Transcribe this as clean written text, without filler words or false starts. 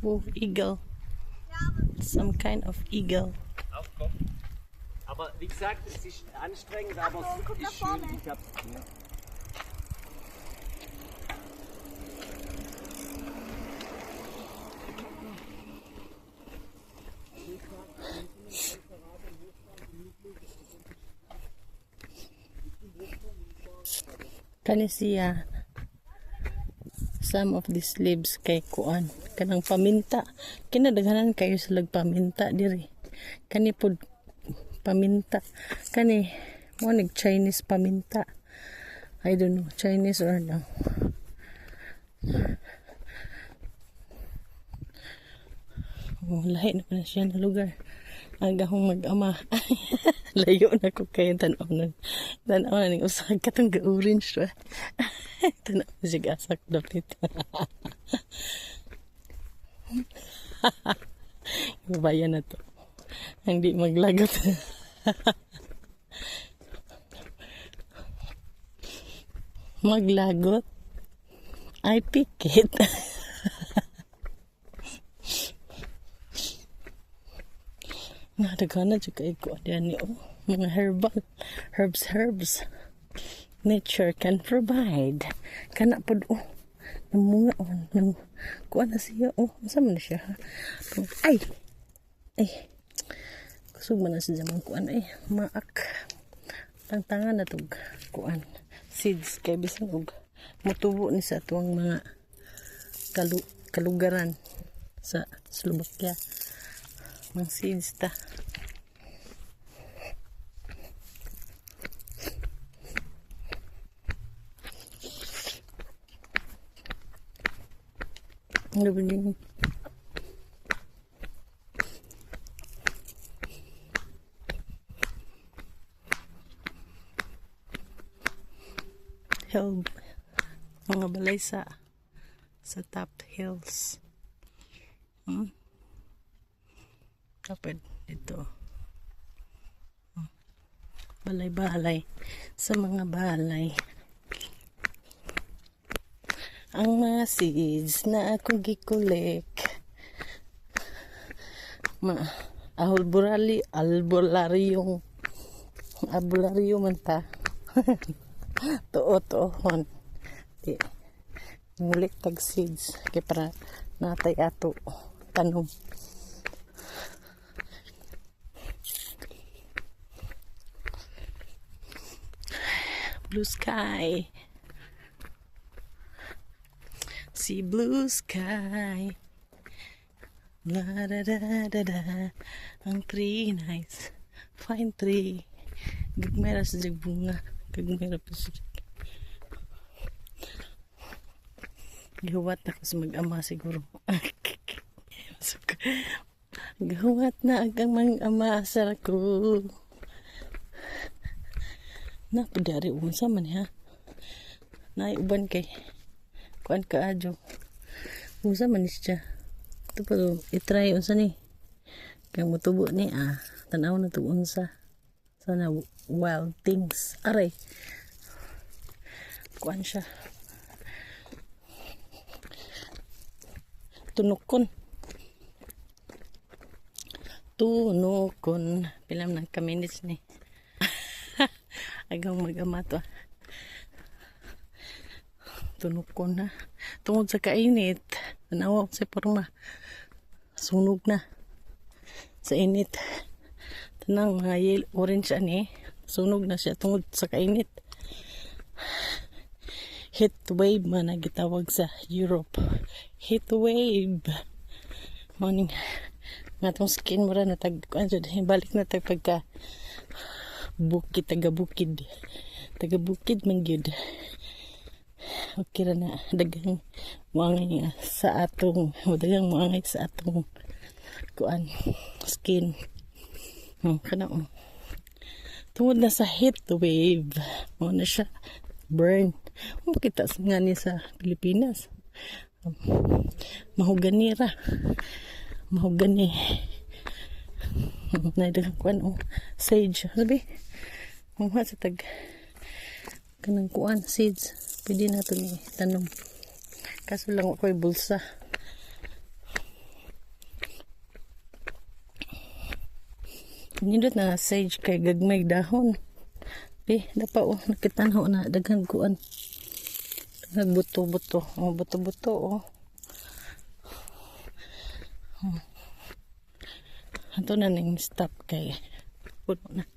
Oh, eagle. Some kind of eagle. Aufkommen. Aber wie gesagt, es ist anstrengend, aber es ist schön. Ich hab, ja. Kani siya some of these leaves kay kuan kanang paminta, kinadaghanan kayo sa paminta diri. Kani pod paminta, kani mo nag Chinese paminta, I don't know Chinese or no. Oh, lahi na pala siya na lugar. Agahong mag-ama. Layo na ko kayo tanaw na ning usa katong ga-orange ra. Tanaw na siya gasak dapit. Bayan na to. Ang di maglagot. Maglagot? I pick it. Nadagana juga iko diyan ni mga herbs nature can provide kana pod mga nang kuan na siya unsa man siya ay kusog man na siya man kuan maak tantangan na tug kuan seeds kay bisan og mutubo ni sa tuwang mga kalugaran sa Slovakia. Mga seeds ta. Ano ba yun? Hill, mga balay sa top hills. Dapat dito balay-balay sa mga balay ang mga seeds na akong gikulik albularyo man ta tuot-tuhon di ngulik tag seeds kay para natay ato tanom. Blue sky. See blue sky. La da da da da. Ang tree nice. Fine tree. Gagmera sa bunga. Gagmera pa sa Gahuwat ako sa mag-ama siguro. Gahuwat na agang mag-ama sa ko. Napadari unsa man ha naiuban kay kuan kaadyo unsa man siya ito pa i-try unsa ni kay mutubo ni tanaw na to unsa sana wild things aray kuan siya tunukon pilam ng kaminis ni agang mag-ama to tunukon na tungod sa kainit tanawa sa porma sunog na sa init tanang mga yellow orange ani sunog na siya tungod sa kainit heat wave man na gitawag sa Europe heat wave morning nga tong skin mo ra na tag balik na tag pagka taga bukid man gyud okay ra na dagang muangay sa atong kuan skin kana tungod na sa heat wave mo na siya burn mo kita nga ni sa Pilipinas mahugani na dagang kuan sage sabi mga sa tag kanang kuan seeds pwede na ito ni tanom kaso lang ako'y bulsa Nindot na sage kay gagmay dahon. Dapa oh, nakitanho na daghang kuan. Daghang buto-buto. Oh, buto-buto oh. Ato na ning stop kay puno na.